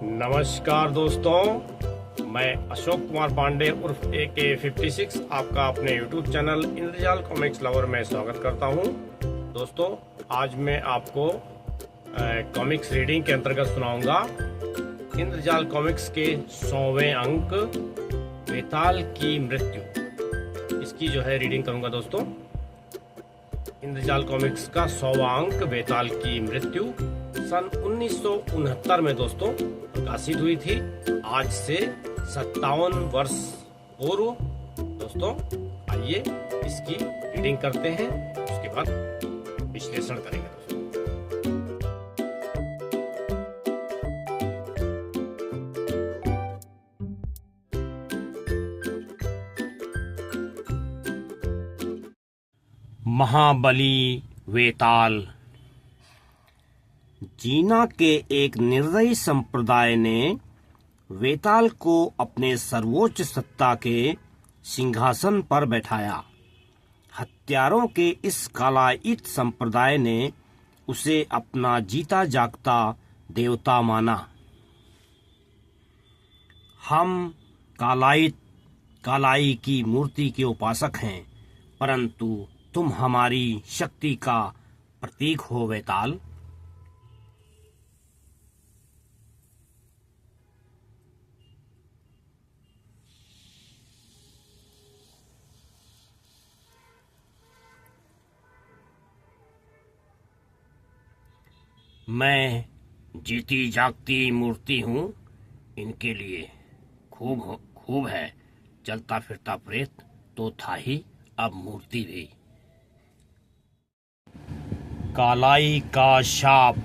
नमस्कार दोस्तों, मैं अशोक कुमार पांडे उर्फ AK56 आपका अपने YouTube चैनल इंद्रजाल कॉमिक्स लवर में स्वागत करता हूं। दोस्तों, आज मैं आपको कॉमिक्स रीडिंग के अंतर्गत सुनाऊंगा इंद्रजाल कॉमिक्स के 100वें अंक वेताल की मृत्यु। इसकी जो है रीडिंग करूंगा दोस्तों। इंद्रजाल कॉमिक्स का 100वां अंक वेताल की मृत्यु सन 1969 में दोस्तों प्रकाशित हुई थी। आज से 57 वर्ष पूर्व। दोस्तों, आइए इसकी रीडिंग करते हैं, उसके बाद विश्लेषण करेंगे दोस्तों। महाबली वेताल। जीना के एक निर्दयी संप्रदाय ने वेताल को अपने सर्वोच्च सत्ता के सिंहासन पर बैठाया। हत्यारों के इस कालाइत संप्रदाय ने उसे अपना जीता जागता देवता माना। हम कालाई की मूर्ति के उपासक हैं, परंतु तुम हमारी शक्ति का प्रतीक हो वेताल। मैं जीती जागती मूर्ति हूँ, इनके लिए खूब है। चलता फिरता प्रेत तो था ही, अब मूर्ति भी। कालाई का शाप।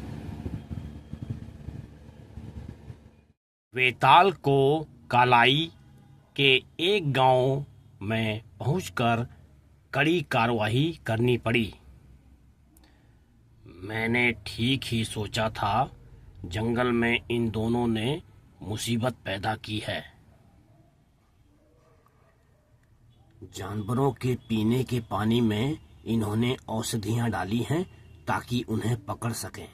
वेताल को कालाई के एक गांव में पहुंचकर कड़ी कार्रवाई करनी पड़ी। मैंने ठीक ही सोचा था, जंगल में इन दोनों ने मुसीबत पैदा की है। जानवरों के पीने के पानी में इन्होंने औषधियां डाली हैं ताकि उन्हें पकड़ सकें।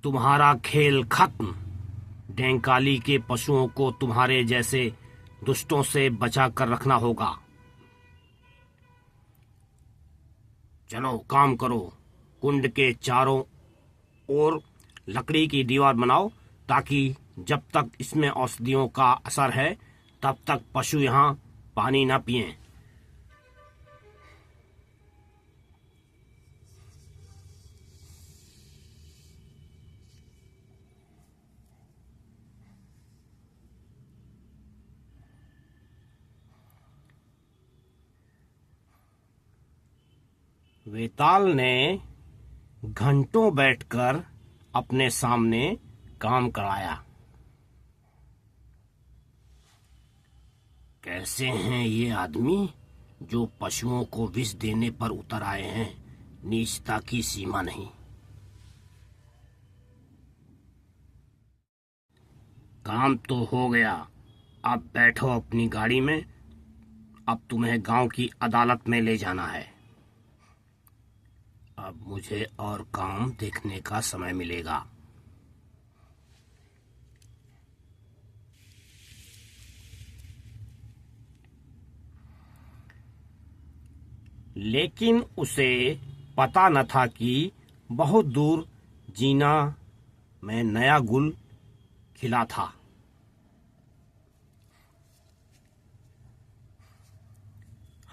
तुम्हारा खेल खत्म। डेंकाली के पशुओं को तुम्हारे जैसे दुष्टों से बचा कर रखना होगा। चलो काम करो। कुंड के चारों ओर लकड़ी की दीवार बनाओ, ताकि जब तक इसमें औषधियों का असर है तब तक पशु यहाँ पानी न पिएं। वेताल ने घंटों बैठकर अपने सामने काम कराया। कैसे हैं ये आदमी जो पशुओं को विष देने पर उतर आए हैं। नीचता की सीमा नहीं। काम तो हो गया, अब बैठो अपनी गाड़ी में। अब तुम्हें गांव की अदालत में ले जाना है। अब मुझे और काम देखने का समय मिलेगा। लेकिन उसे पता न था कि बहुत दूर जीना में नया गुल खिला था।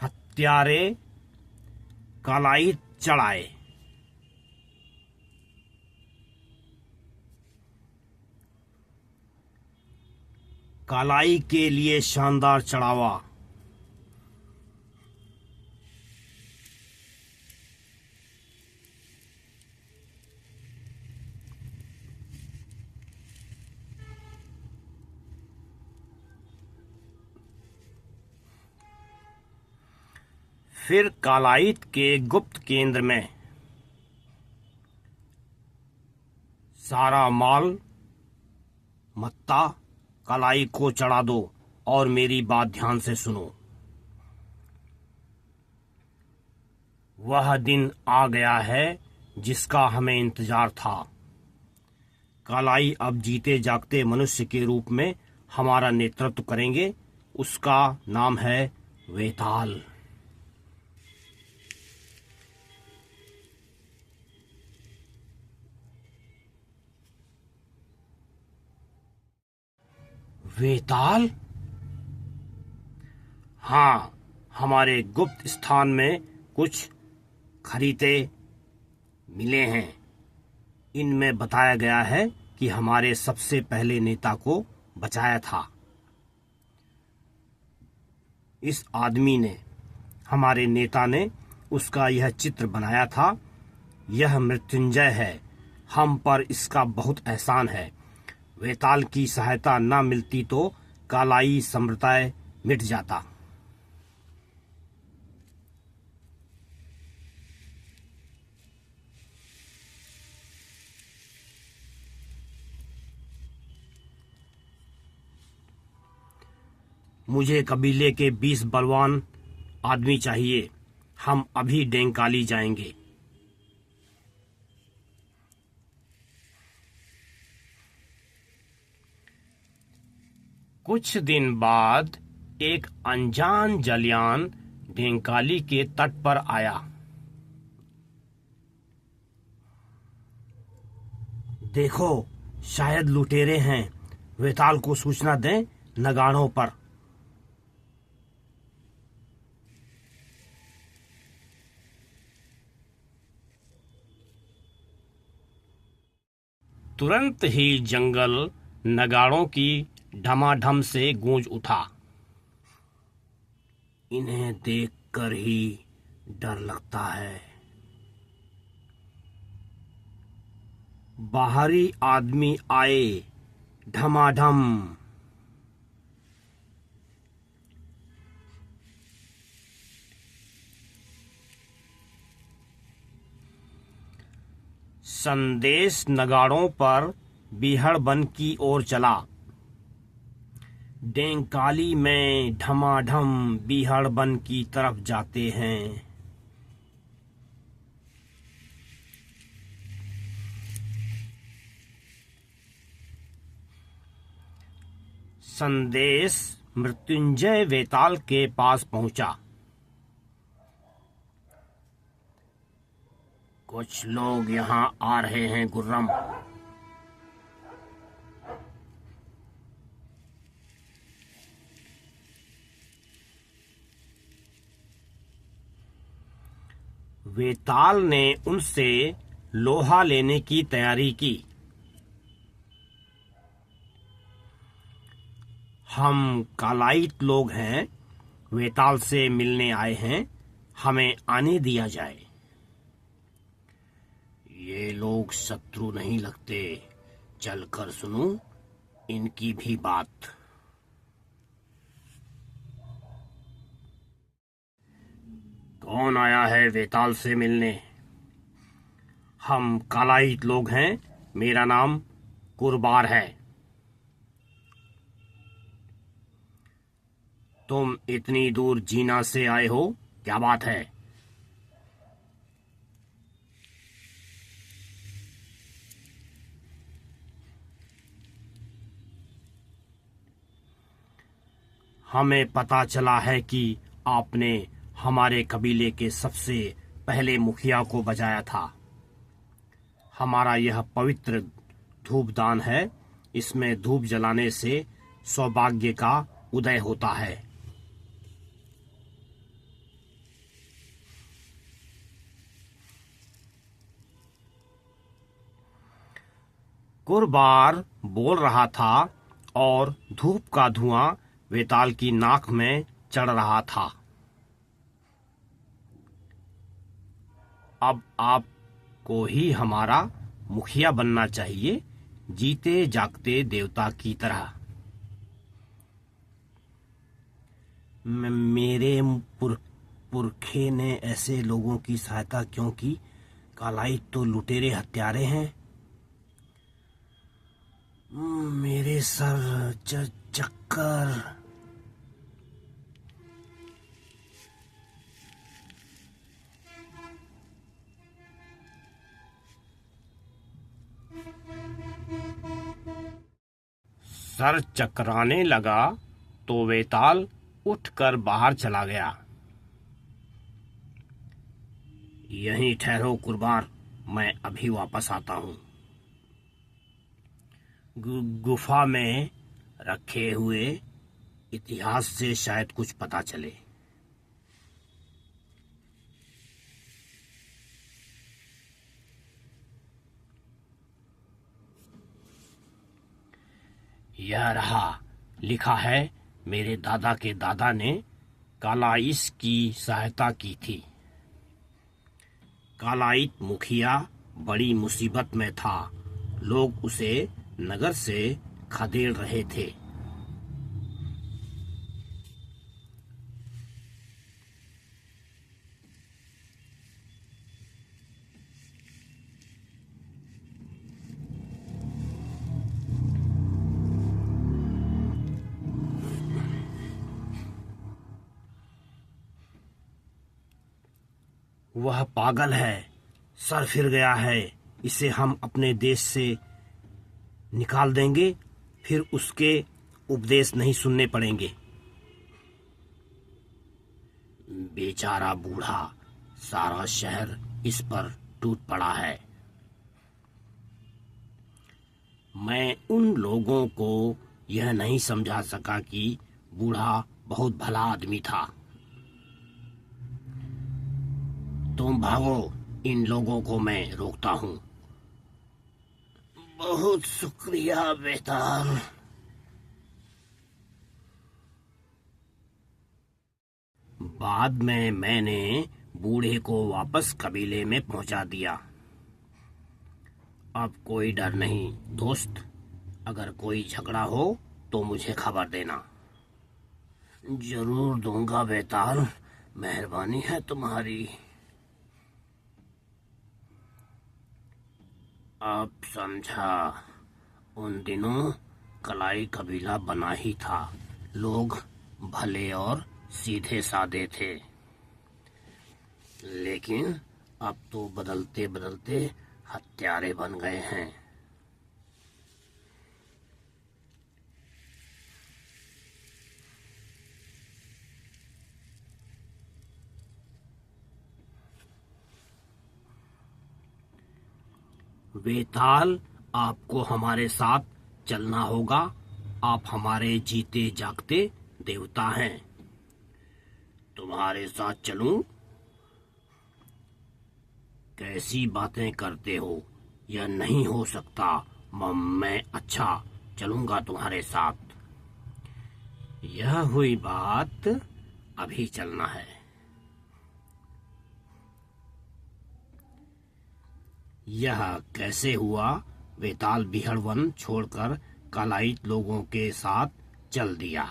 हत्यारे कालाई चढ़ाए। कालाई के लिए शानदार चढ़ावा। फिर कालाइत के गुप्त केंद्र में सारा माल मत्ता कलाई को चढ़ा दो और मेरी बात ध्यान से सुनो। वह दिन आ गया है जिसका हमें इंतजार था। कालाई अब जीते जागते मनुष्य के रूप में हमारा नेतृत्व करेंगे। उसका नाम है वेताल। वेताल? हाँ, हमारे गुप्त स्थान में कुछ खरीदे मिले हैं। इनमें बताया गया है कि हमारे सबसे पहले नेता को बचाया था। इस आदमी ने, हमारे नेता ने उसका यह चित्र बनाया था। यह मृत्युंजय है। हम पर इसका बहुत एहसान है। वेताल की सहायता न मिलती तो कालाई संप्रदाय मिट जाता। मुझे कबीले के 20 बलवान आदमी चाहिए। हम अभी डेंकाली जाएंगे। कुछ दिन बाद एक अनजान जलयान डेंकाली के तट पर आया। देखो, शायद लुटेरे हैं। वेताल को सूचना दें नगाड़ों पर। तुरंत ही जंगल नगाड़ों की ढमाढम से गूंज उठा। इन्हें देखकर ही डर लगता है। बाहरी आदमी आए, ढमाढम। संदेश नगाड़ों पर बीहड़बन की ओर चला। डेंकाली में ढमाढम बीहड़बन की तरफ जाते हैं। संदेश मृत्युंजय वेताल के पास पहुंचा। कुछ लोग यहाँ आ रहे हैं गुर्रम। वेताल ने उनसे लोहा लेने की तैयारी की। हम कालाइत लोग हैं, वेताल से मिलने आए हैं। हमें आने दिया जाए। ये लोग शत्रु नहीं लगते। चलकर सुनो इनकी भी बात। कौन आया है वेताल से मिलने? हम कालाइत लोग हैं। मेरा नाम कुरबार है। तुम इतनी दूर जीना से आए हो, क्या बात है? हमें पता चला है कि आपने हमारे कबीले के सबसे पहले मुखिया को बचाया था। हमारा यह पवित्र धूपदान है। इसमें धूप जलाने से सौभाग्य का उदय होता है। कुरबार बोल रहा था और धूप का धुआं वेताल की नाक में चढ़ रहा था। अब आपको ही हमारा मुखिया बनना चाहिए, जीते जागते देवता की तरह। मेरे पुरखे ने ऐसे लोगों की सहायता क्यों की? कालाइट तो लुटेरे हत्यारे हैं। मेरे सर चक्कर। सर चकराने लगा तो वेताल उठकर बाहर चला गया। यहीं ठहरो कुर्बान, मैं अभी वापस आता हूँ। गुफा में रखे हुए इतिहास से शायद कुछ पता चले। यह रहा, लिखा है मेरे दादा के दादा ने कालाइस की सहायता की थी। कालाइत मुखिया बड़ी मुसीबत में था। लोग उसे नगर से खदेड़ रहे थे। वह पागल है, सर फिर गया है। इसे हम अपने देश से निकाल देंगे, फिर उसके उपदेश नहीं सुनने पड़ेंगे। बेचारा बूढ़ा, सारा शहर इस पर टूट पड़ा है। मैं उन लोगों को यह नहीं समझा सका कि बूढ़ा बहुत भला आदमी था। तुम भागो, इन लोगों को मैं रोकता हूँ। बहुत शुक्रिया वेताल। बाद में मैंने बूढ़े को वापस कबीले में पहुंचा दिया। अब कोई डर नहीं दोस्त, अगर कोई झगड़ा हो तो मुझे खबर देना। जरूर दूंगा वेताल, मेहरबानी है तुम्हारी। अब समझा, उन दिनों कलाई कबीला बना ही था। लोग भले और सीधे साधे थे, लेकिन अब तो बदलते बदलते हत्यारे बन गए हैं। वेताल, आपको हमारे साथ चलना होगा। आप हमारे जीते जागते देवता हैं। तुम्हारे साथ चलूं? कैसी बातें करते हो, यह नहीं हो सकता। मैं अच्छा चलूंगा तुम्हारे साथ। यह हुई बात, अभी चलना है। यह कैसे हुआ? वेताल बिहड़ छोड़कर कालाइत लोगों के साथ चल दिया।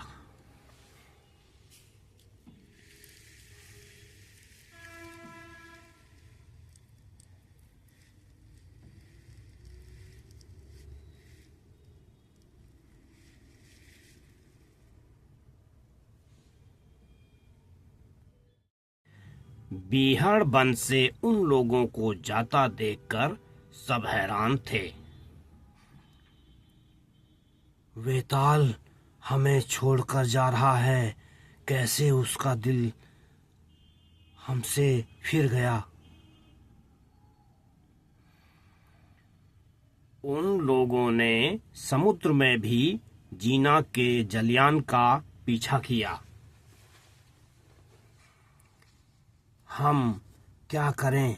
बिहड़ वन से उन लोगों को जाता देखकर सब हैरान थे। वेताल हमें छोड़कर जा रहा है, कैसे उसका दिल हमसे फिर गया। उन लोगों ने समुद्र में भी जीना के जलयान का पीछा किया। हम क्या करें?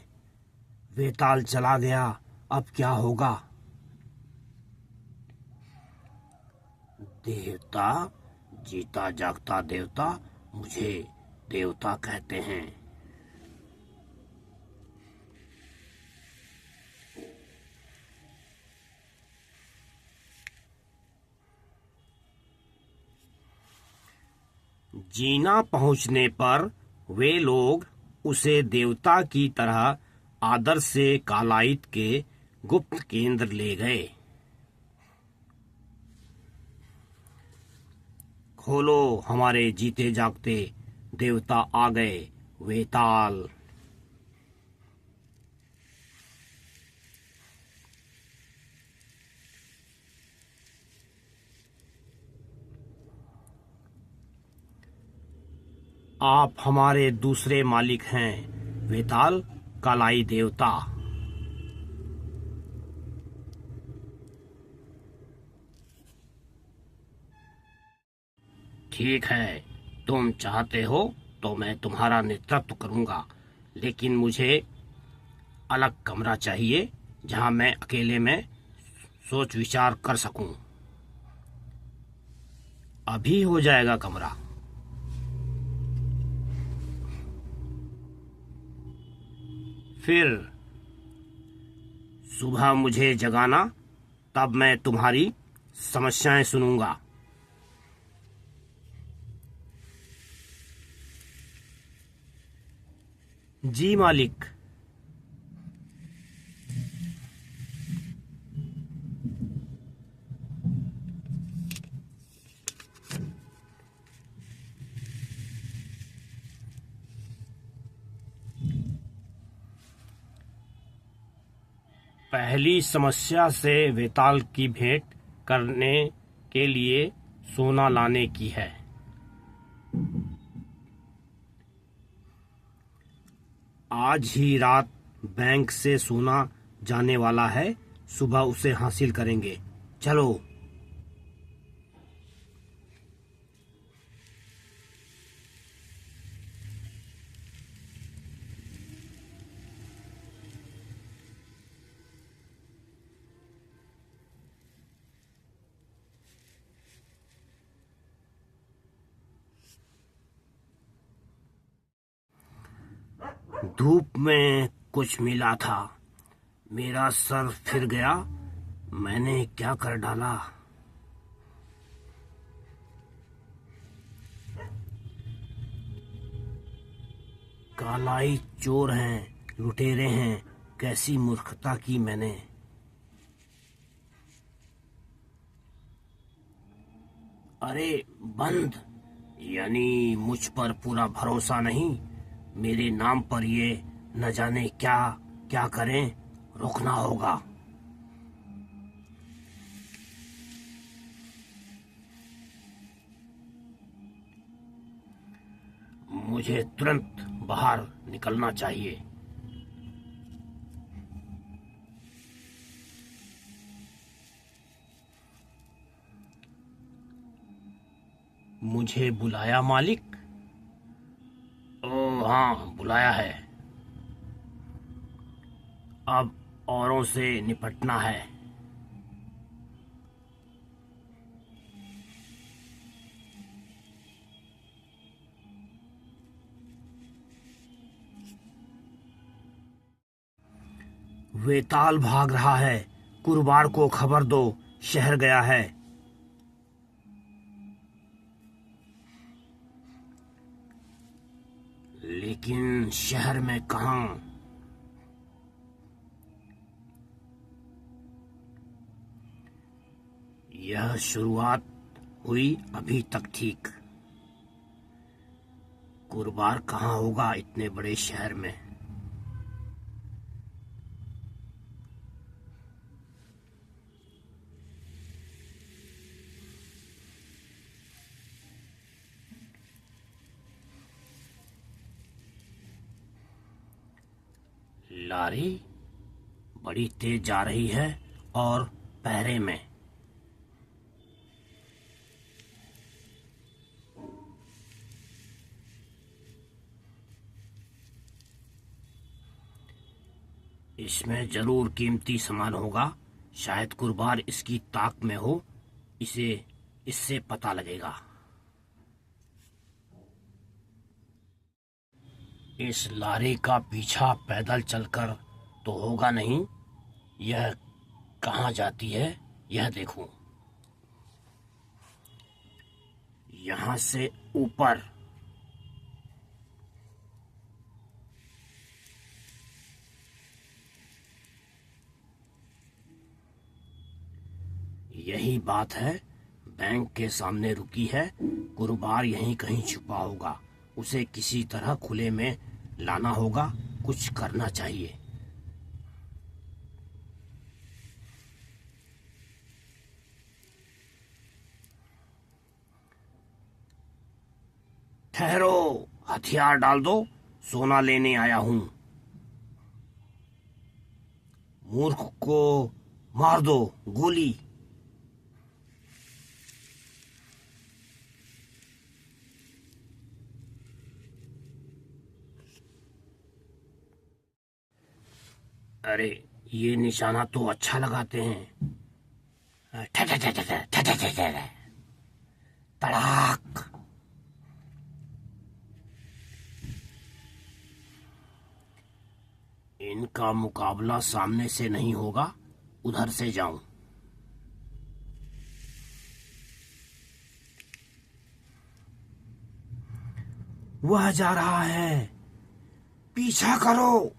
वेताल चला गया, अब क्या होगा? देवता, जीता जागता देवता, मुझे देवता कहते हैं। जीना पहुंचने पर वे लोग उसे देवता की तरह आदर से कालाइत के गुप्त केंद्र ले गए। खोलो, हमारे जीते जागते देवता आ गए, वेताल। आप हमारे दूसरे मालिक हैं, वेताल, कालाई देवता। ठीक है, तुम चाहते हो तो मैं तुम्हारा नेतृत्व करूंगा, लेकिन मुझे अलग कमरा चाहिए जहां मैं अकेले में सोच विचार कर सकूं। अभी हो जाएगा कमरा। फिर सुबह मुझे जगाना, तब मैं तुम्हारी समस्याएं सुनूंगा। जी मालिक। पहली समस्या से वेताल की भेंट करने के लिए सोना लाने की है। आज ही रात बैंक से सोना जाने वाला है, सुबह उसे हासिल करेंगे। चलो। धूप में कुछ मिला था, मेरा सर फिर गया, मैंने क्या कर डाला। कालाई चोर हैं, लुटेरे हैं, कैसी मूर्खता की मैंने। अरे बंद, यानी मुझ पर पूरा भरोसा नहीं। मेरे नाम पर ये न जाने क्या क्या करें, रोकना होगा। मुझे तुरंत बाहर निकलना चाहिए। मुझे बुलाया मालिक? ओ हाँ, बुलाया है। अब औरों से निपटना है। वेताल भाग रहा है, कुरबार को खबर दो, शहर गया है। लेकिन शहर में कहां? यह शुरुआत हुई अभी तक ठीक। कुरबार कहां होगा इतने बड़े शहर में? लारी बड़ी तेज जा रही है और पहरे में। इसमें जरूर कीमती सामान होगा, शायद कुरबार इसकी ताक में हो, इसे इससे पता लगेगा। इस लारी का पीछा पैदल चलकर तो होगा नहीं, यह कहाँ जाती है यह देखूं। यहाँ से ऊपर। यही बात है, बैंक के सामने रुकी है। गुरुबार यहीं कहीं छुपा होगा, उसे किसी तरह खुले में लाना होगा, कुछ करना चाहिए। ठहरो, हथियार डाल दो, सोना लेने आया हूं। मूर्ख को मार दो, गोली। अरे, ये निशाना तो अच्छा लगाते हैं। तड़ाक। इनका मुकाबला सामने से नहीं होगा, उधर से जाऊं। वह जा रहा है, पीछा करो।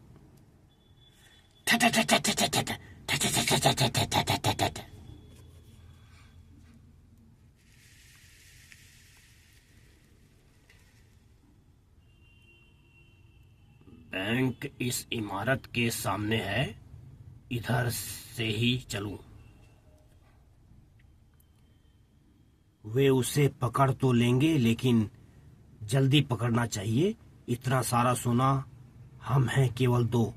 बैंक इस इमारत के सामने है, इधर से ही चलूं। वे उसे पकड़ तो लेंगे, लेकिन जल्दी पकड़ना चाहिए। इतना सारा सोना, हम हैं केवल 2।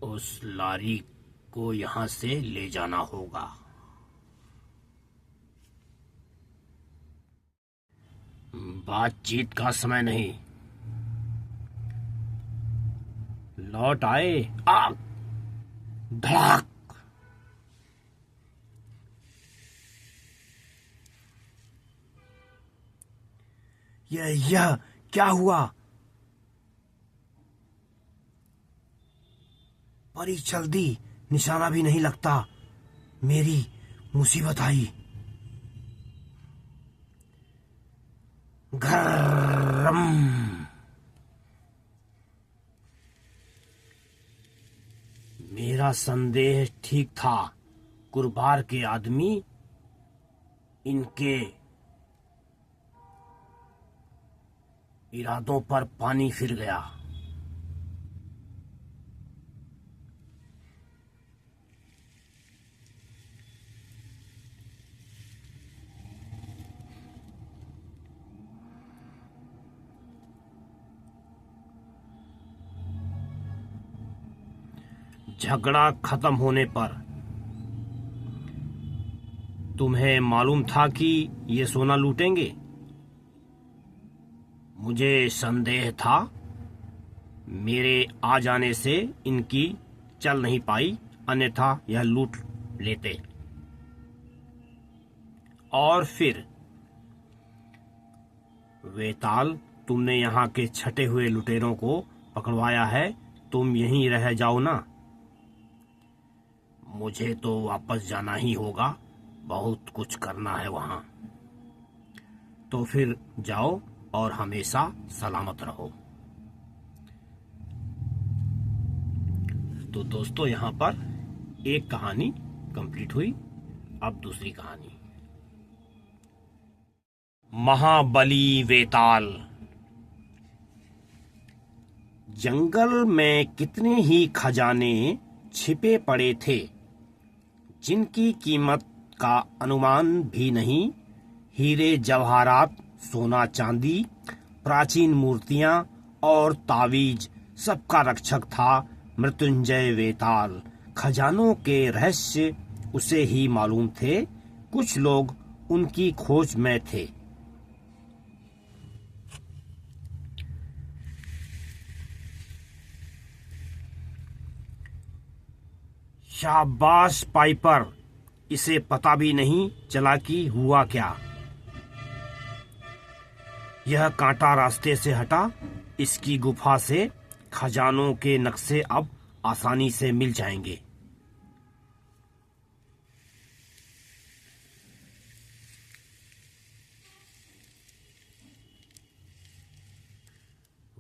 उस लारी को यहां से ले जाना होगा। बातचीत का समय नहीं। लौट आए। आग! धड़ाक! यह क्या हुआ? परी चल दी, निशाना भी नहीं लगता। मेरी मुसीबत आई। गरम। मेरा संदेह ठीक था। गुरुबार के आदमी इनके इरादों पर पानी फिर गया। झगड़ा खत्म होने पर तुम्हें मालूम था कि ये सोना लूटेंगे? मुझे संदेह था। मेरे आ जाने से इनकी चल नहीं पाई, अन्यथा यह लूट लेते। और फिर वेताल, तुमने यहाँ के छटे हुए लुटेरों को पकड़वाया है। तुम यहीं रह जाओ ना। मुझे तो वापस जाना ही होगा, बहुत कुछ करना है वहां। तो फिर जाओ और हमेशा सलामत रहो। तो दोस्तों, यहाँ पर एक कहानी कंप्लीट हुई। अब दूसरी कहानी। महाबली वेताल। जंगल में कितने ही खजाने छिपे पड़े थे, जिनकी कीमत का अनुमान भी नहीं। हीरे जवाहरात, सोना चांदी, प्राचीन मूर्तियां और तावीज, सबका रक्षक था मृत्युंजय वेताल। खजानों के रहस्य उसे ही मालूम थे। कुछ लोग उनकी खोज में थे। शाबाश पाइपर, इसे पता भी नहीं चला कि हुआ क्या। यह कांटा रास्ते से हटा। इसकी गुफा से खजानों के नक्शे अब आसानी से मिल जाएंगे।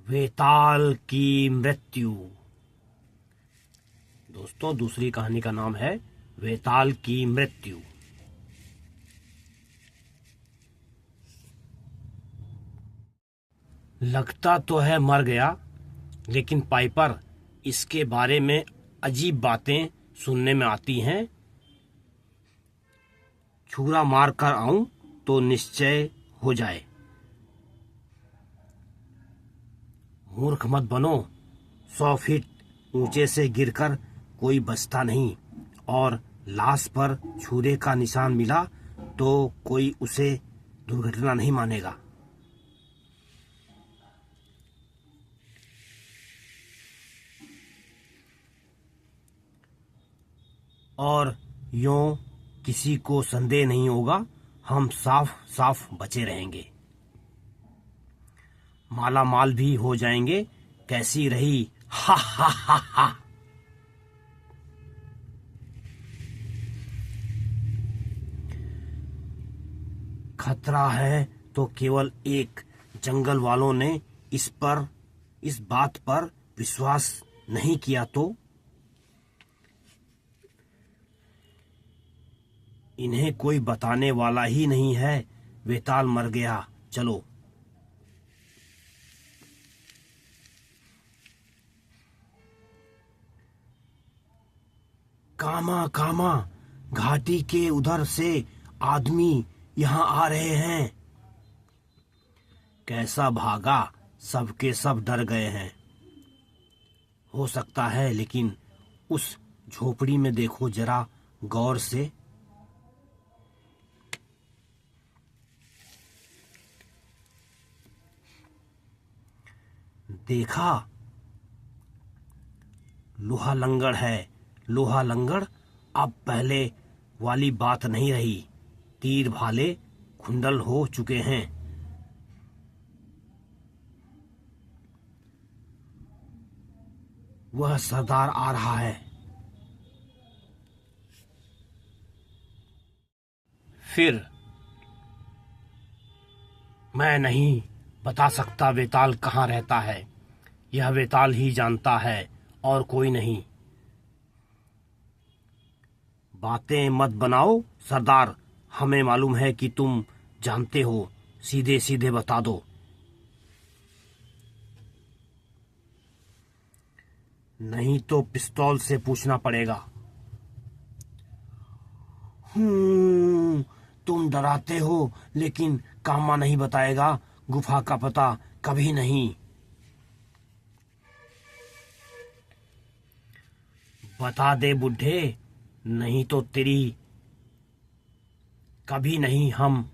वेताल की मृत्यु। दोस्तों, दूसरी कहानी का नाम है वेताल की मृत्यु। लगता तो है मर गया, लेकिन पाइपर, इसके बारे में अजीब बातें सुनने में आती हैं। छुरा मार कर आऊं तो निश्चय हो जाए। मूर्ख मत बनो। 100 फीट ऊंचे से गिरकर कोई बचता नहीं, और लाश पर छुरे का निशान मिला तो कोई उसे दुर्घटना नहीं मानेगा। और यूं किसी को संदेह नहीं होगा, हम साफ साफ बचे रहेंगे। माला माल भी हो जाएंगे। कैसी रही? हा हा हा हा। खतरा है तो केवल एक, जंगल वालों ने इस बात पर विश्वास नहीं किया तो इन्हें कोई बताने वाला ही नहीं है। वेताल मर गया। चलो। कामा कामा, घाटी के उधर से आदमी यहाँ आ रहे हैं। कैसा भागा, सबके सब डर गए हैं। हो सकता है, लेकिन उस झोपड़ी में देखो जरा गौर से। देखा? लोहा लंगड़ है। लोहा लंगड़ अब पहले वाली बात नहीं रही। तीर भाले खुंडल हो चुके हैं। वह सरदार आ रहा है। फिर मैं नहीं बता सकता वेताल कहाँ रहता है। यह वेताल ही जानता है और कोई नहीं। बातें मत बनाओ सरदार, हमें मालूम है कि तुम जानते हो। सीधे सीधे बता दो। नहीं तो पिस्तौल से पूछना पड़ेगा। तुम डराते हो, लेकिन कामा नहीं बताएगा गुफा का पता, कभी नहीं। बता दे बुढ़े, नहीं तो तेरी कभी नहीं, हम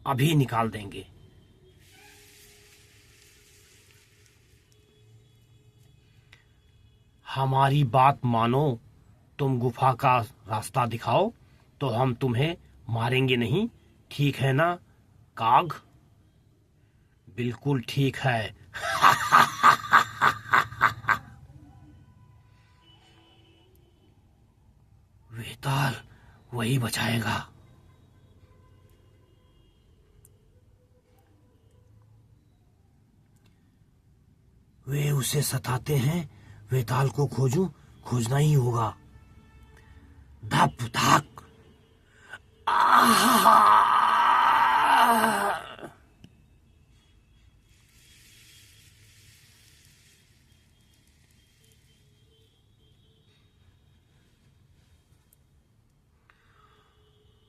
अभी निकाल देंगे। हमारी बात मानो, तुम गुफा का रास्ता दिखाओ तो हम तुम्हें मारेंगे नहीं। ठीक है ना काग? बिल्कुल ठीक है। वेताल वही बचाएगा। वे उसे सताते हैं। वेताल को खोजना ही होगा। धप धक।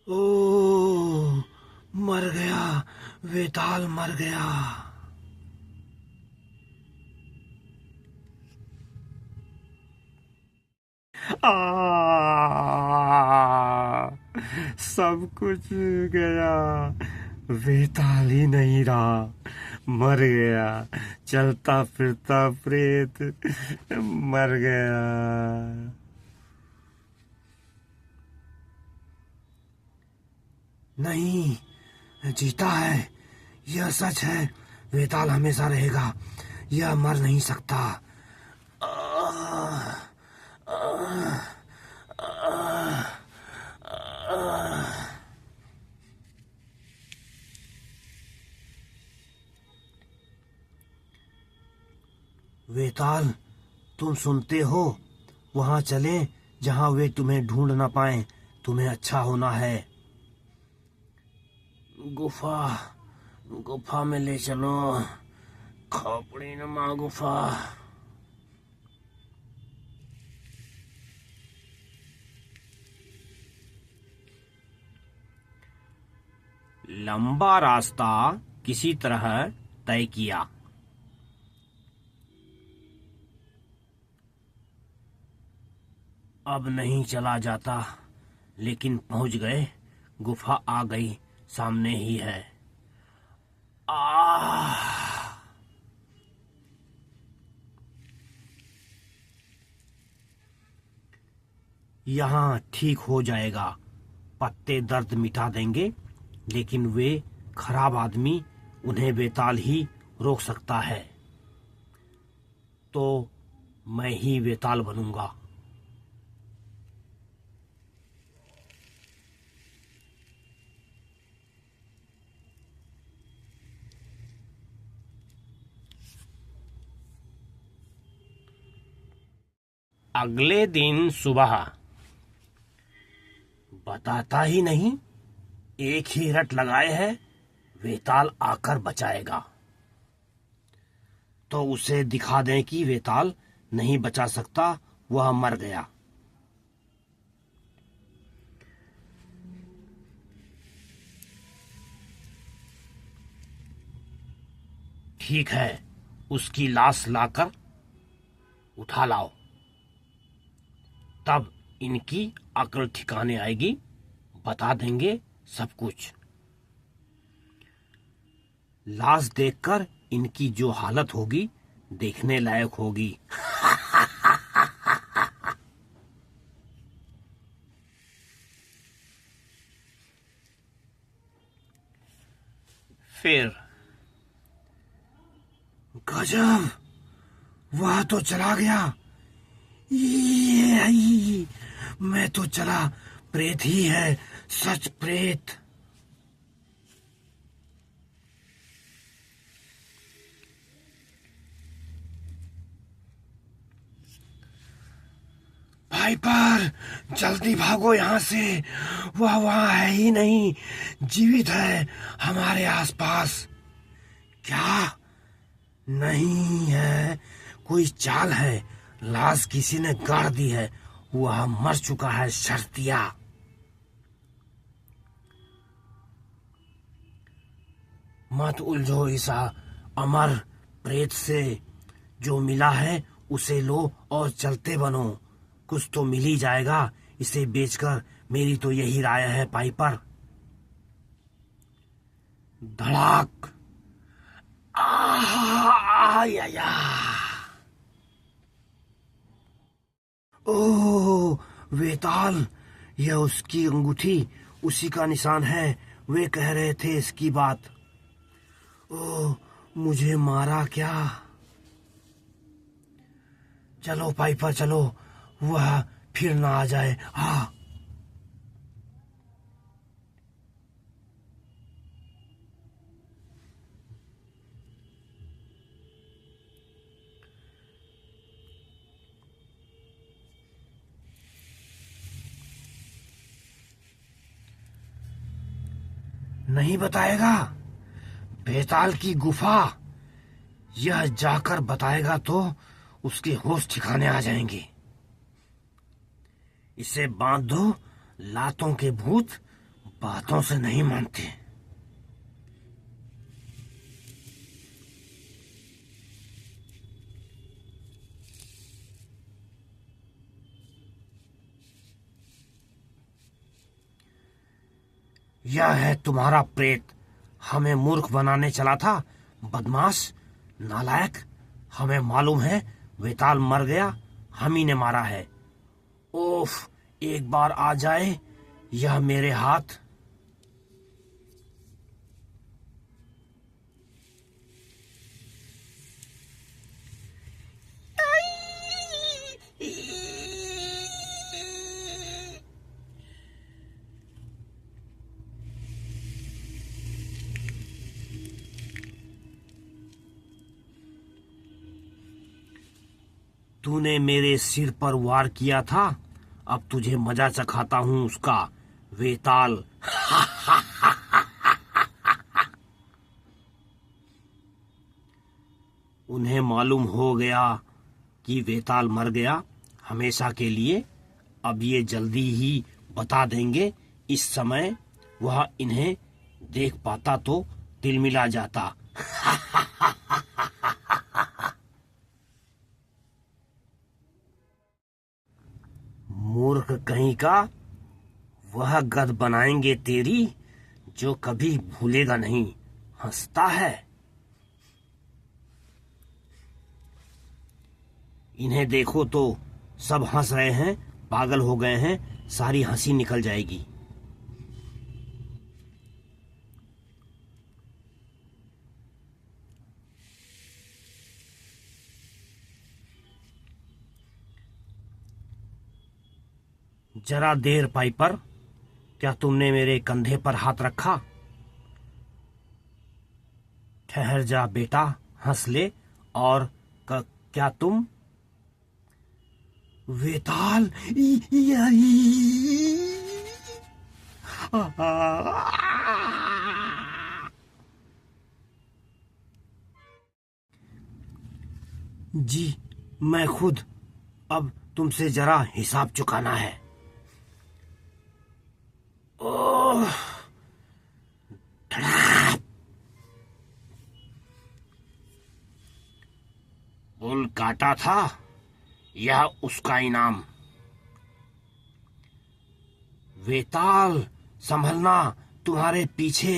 ओ, मर गया। वेताल मर गया। आ, सब कुछ गया। वेताल ही नहीं रहा, मर गया। चलता फिरता प्रेत मर गया। नहीं, जीता है। यह सच है। वेताल हमेशा रहेगा। यह मर नहीं सकता। वेताल, तुम सुनते हो? वहां चलें जहां वे तुम्हें ढूंढ ना पाए। तुम्हें अच्छा होना है। गुफा गुफा में ले चलो। खोपड़ी नुमा गुफा। लंबा रास्ता किसी तरह तय किया। अब नहीं चला जाता, लेकिन पहुंच गए। गुफा आ गई, सामने ही है। आह! यहाँ ठीक हो जाएगा। पत्ते दर्द मिटा देंगे, लेकिन वे खराब आदमी, उन्हें बेताल ही रोक सकता है। तो मैं ही बेताल बनूंगा। अगले दिन सुबह। बताता ही नहीं, एक ही रट लगाए है, वेताल आकर बचाएगा। तो उसे दिखा दें कि वेताल नहीं बचा सकता, वह मर गया। ठीक है, उसकी लाश लाकर उठा लाओ। तब इनकी अकल ठिकाने आएगी, बता देंगे सब कुछ। लाश देखकर इनकी जो हालत होगी, देखने लायक होगी। फिर गजब, वह तो चला गया। ये मैं तो चला, प्रेत ही है, सच प्रेत। पाइपर, जल्दी भागो यहाँ से। वह वहां है ही नहीं, जीवित है हमारे आसपास। क्या? नहीं है, कोई चाल है। लाश किसी ने गाड़ दी है, वह मर चुका है शर्तिया। मत उलझो इस अमर प्रेत से। जो मिला है उसे लो और चलते बनो। कुछ तो मिल ही जाएगा इसे बेचकर। मेरी तो यही राय है पाइपर। धड़ाक। या। ओह वेताल, यह उसकी अंगूठी, उसी का निशान है। वे कह रहे थे इसकी बात। ओह, मुझे मारा क्या? चलो पाइपर चलो, वह फिर ना आ जाए। हाँ, नहीं बताएगा। बेताल की गुफा, यह जाकर बताएगा तो उसके होश ठिकाने आ जाएंगे। इसे बांध दो। लातों के भूत बातों से नहीं मानते। यह है तुम्हारा प्रेत, हमें मूर्ख बनाने चला था। बदमाश, नालायक। हमें मालूम है वेताल मर गया, हम ही ने मारा है। ओफ, एक बार आ जाए यह मेरे हाथ। तूने मेरे सिर पर वार किया था, अब तुझे मजा चखाता हूँ उसका, वेताल। उन्हें मालूम हो गया कि वेताल मर गया हमेशा के लिए। अब ये जल्दी ही बता देंगे। इस समय वह इन्हें देख पाता तो तिलमिला जाता। मूर्ख कहीं का, वह गध बनाएंगे तेरी जो कभी भूलेगा नहीं। हंसता है। इन्हें देखो तो सब हंस रहे हैं, पागल हो गए हैं, सारी हंसी निकल जाएगी। जरा देर पाइपर, क्या तुमने मेरे कंधे पर हाथ रखा? ठहर जा बेटा, हंस ले। और क्या तुम वेताल? जी मैं खुद। अब तुमसे जरा हिसाब चुकाना है। ओह, पुल काटा था, यह उसका इनाम। वेताल संभलना, तुम्हारे पीछे।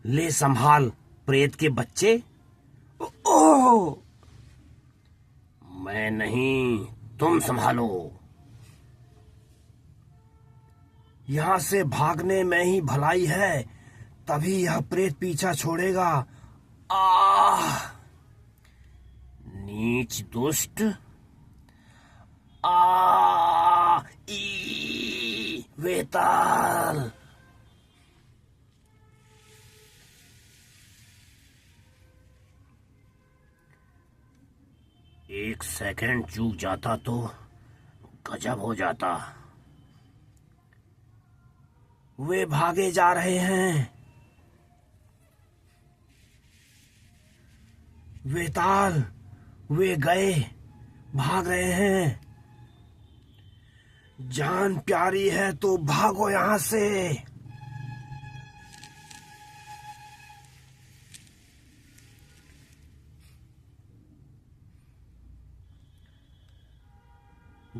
ले संभाल प्रेत के बच्चे। ओह, मैं नहीं, तुम संभालो। यहां से भागने में ही भलाई है, तभी यह प्रेत पीछा छोड़ेगा। आह, नीच दुष्ट। वेताल। एक सेकंड चूक जाता तो गजब हो जाता। वे भागे जा रहे हैं। वेताल, वे गए, भाग रहे हैं। जान प्यारी है तो भागो यहां से।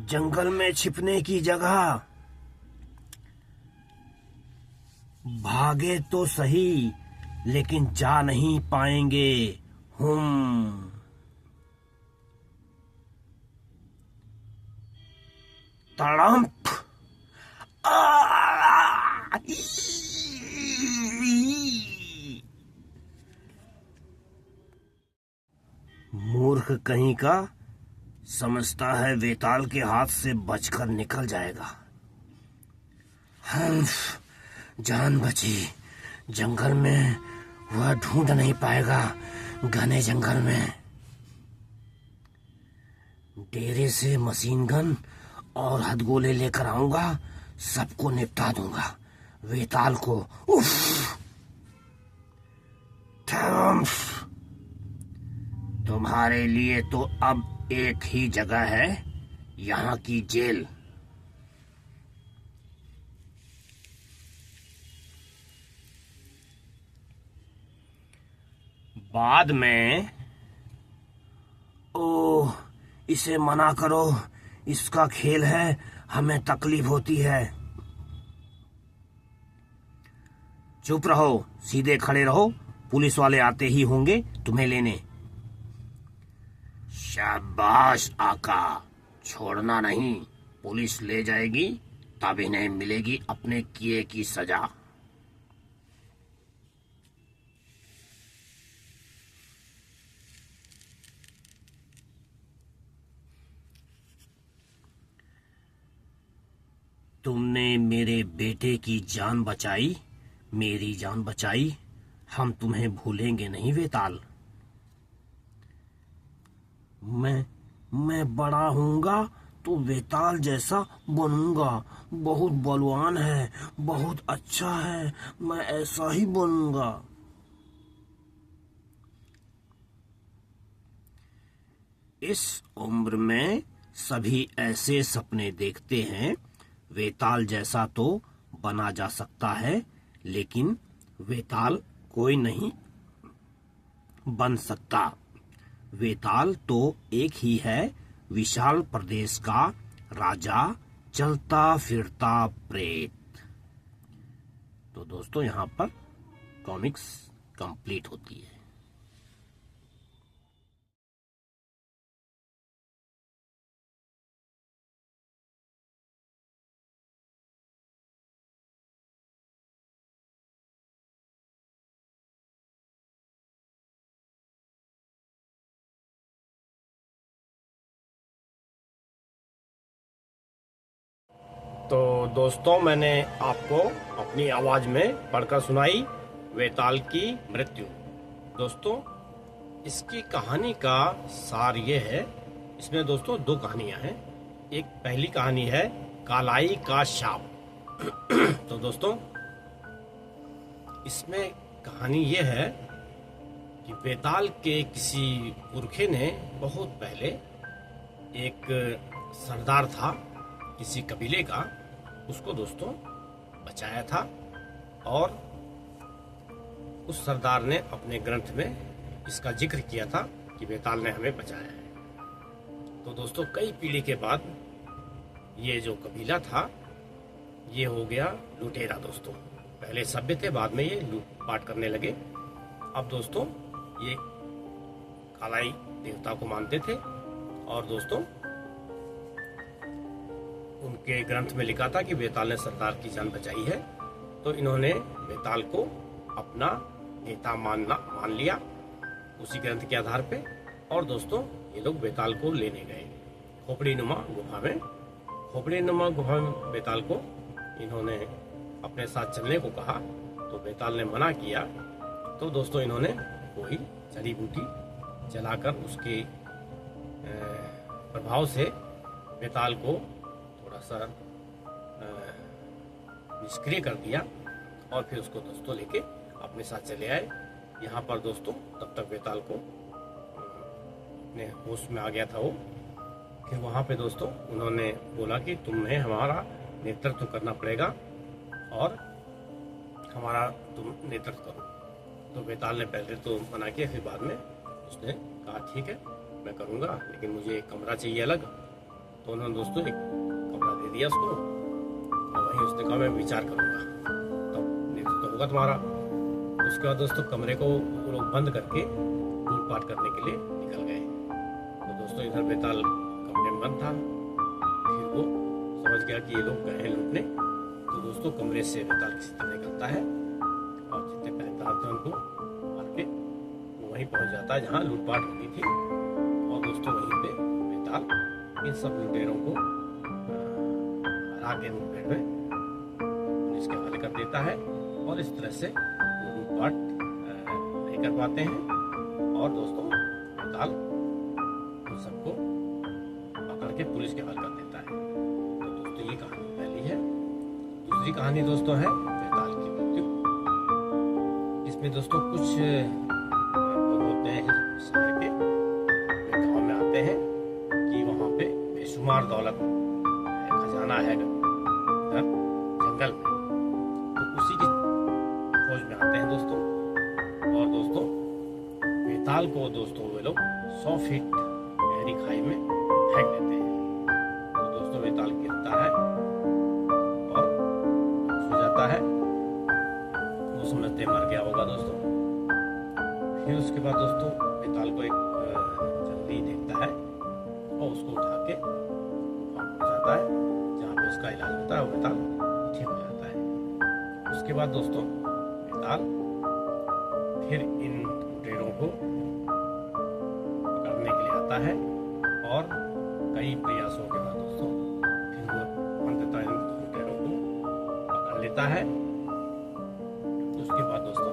जंगल में छिपने की जगह। भागे तो सही, लेकिन जा नहीं पाएंगे। तड़म्प। मूर्ख कहीं का, समझता है वेताल के हाथ से बचकर निकल जाएगा। जान बची। जंगल में वह ढूंढ नहीं पाएगा। घने जंगल में डेरे से मशीन गन और हथगोले लेकर आऊंगा, सबको निपटा दूंगा। वेताल को। उफ! तुम्हारे लिए तो अब एक ही जगह है, यहाँ की जेल। बाद में। ओह, इसे मना करो, इसका खेल है, हमें तकलीफ होती है। चुप रहो, सीधे खड़े रहो, पुलिस वाले आते ही होंगे तुम्हें लेने। शाबाश आका, छोड़ना नहीं, पुलिस ले जाएगी तब इन्हें मिलेगी अपने किए की सजा। तुमने मेरे बेटे की जान बचाई, मेरी जान बचाई। हम तुम्हें भूलेंगे नहीं वेताल। मैं बड़ा होऊंगा तो वेताल जैसा बनूंगा। बहुत बलवान है, बहुत अच्छा है, मैं ऐसा ही बनूंगा। इस उम्र में सभी ऐसे सपने देखते हैं। वेताल जैसा तो बना जा सकता है, लेकिन वेताल कोई नहीं बन सकता। वेताल तो एक ही है, विशाल प्रदेश का राजा, चलता फिरता प्रेत। तो दोस्तों यहाँ पर कॉमिक्स कंप्लीट होती है। तो दोस्तों, मैंने आपको अपनी आवाज में पढ़कर सुनाई वेताल की मृत्यु। दोस्तों, इसकी कहानी का सार ये है, इसमें दोस्तों दो कहानियां हैं। एक पहली कहानी है कालाई का शाप। तो दोस्तों, इसमें कहानी ये है कि वेताल के किसी पुरखे ने बहुत पहले, एक सरदार था किसी कबीले का, उसको दोस्तों बचाया था। और उस सरदार ने अपने ग्रंथ में इसका जिक्र किया था कि वेताल ने हमें बचाया है। तो दोस्तों, कई पीढ़ी के बाद ये जो कबीला था ये हो गया लुटेरा। दोस्तों, पहले सभ्य थे, बाद में ये लूटपाट करने लगे। अब दोस्तों ये कालाई देवता को मानते थे। और दोस्तों, उनके ग्रंथ में लिखा था कि वेताल ने सरदार की जान बचाई है, तो इन्होंने वेताल को अपना नेता मान लिया उसी ग्रंथ के आधार पे। और दोस्तों, ये लोग वेताल को लेने गए खोपड़ी नुमा गुफा में। खोपड़ी नुमा गुफा में वेताल को इन्होंने अपने साथ चलने को कहा, तो वेताल ने मना किया। तो दोस्तों, इन्होंने कोई जड़ी बूटी जलाकर उसके प्रभाव से वेताल को थोड़ा सा निष्क्रिय कर दिया। और फिर उसको दोस्तों लेके अपने साथ चले आए। यहाँ पर दोस्तों तब तक वेताल को अपने होश में आ गया था वो। फिर वहाँ पे दोस्तों उन्होंने बोला कि तुम्हें हमारा नेतृत्व करना पड़ेगा और हमारा तुम नेतृत्व करो। तो वेताल ने पहले तो मना किया, फिर बाद में उसने कहा ठीक है मैं करूँगा, लेकिन मुझे एक कमरा चाहिए अलग। तो उन्होंने दोस्तों एक कमरा दे दिया उसको, और वहीं उसने कहा मैं विचार करूँगा तब नेतृत्व होगा तुम्हारा। उसके बाद दोस्तों कमरे को वो लोग बंद करके लूटपाट करने के लिए निकल गए। तो दोस्तों इधर वेताल कमरे में बंद था। फिर वो समझ गया कि ये लोग गए हैं लूटने। तो दोस्तों कमरे से वेताल किसी तरह निकलता है और जितने पहरेदार थे उनको मार के वो वहीं पहुंच जाता है जहाँ लूटपाट हुई थी। और दोस्तों वहीं पे वेताल इन सब लुटेरों को हरा के मुठभेड़ में पुलिस के हवाले कर देता है। और इस तरह से वो लूटपाट नहीं कर पाते हैं। और दोस्तों वेताल उन सबको पकड़ के पुलिस के हवाले कर देता है। तो दोस्तों ये कहानी पहली है। दूसरी कहानी दोस्तों है वेताल की मृत्यु। इसमें दोस्तों कुछ लोग होते हैं शहर के, वे गाँव में आते हैं कि वहाँ पे बेशुमार दौलत है, खजाना है जंगल में। तो उसी की खोज में आते हैं दोस्तों। और दोस्तों वेताल को दोस्तों वे लोग 100 फीट गहरी खाई में फेंक देते हैं। तो दोस्तों वेताल गिरता है और सो जाता है। वो समझते मर गया होगा दोस्तों। फिर उसके बाद दोस्तों वेताल को एक जल्दी देखता है और उसको उठा के पहुंच जाता है जहाँ पे उसका इलाज होता है। वो वेताल ठीक हो जाता है। उसके बाद दोस्तों वेताल फिर इन लुटेरों को पकड़ने के लिए आता है और कई प्रयासों के बाद दोस्तों फिर वो अंततः इन लुटेरों को पकड़ लेता है। उसके बाद दोस्तों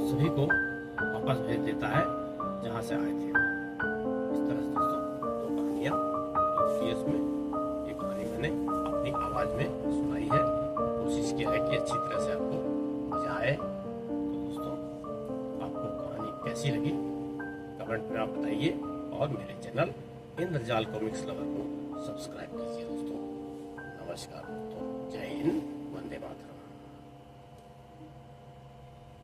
सभी को वापस भेज देता है जहाँ से आए थे। इस तरह से दोस्तों दो कहानियाँ में, एक कहानी मैंने अपनी आवाज़ में सुनाई है। कोशिश किया है कि अच्छी तरह से आपको मजा आए। तो दोस्तों आपको कहानी कैसी लगी कमेंट में आप बताइए, और मेरे चैनल इंद्रजाल कॉमिक्स लवर को सब्सक्राइब कीजिए दोस्तों। नमस्कार दोस्तों, जय हिंद, वंदे मातरम।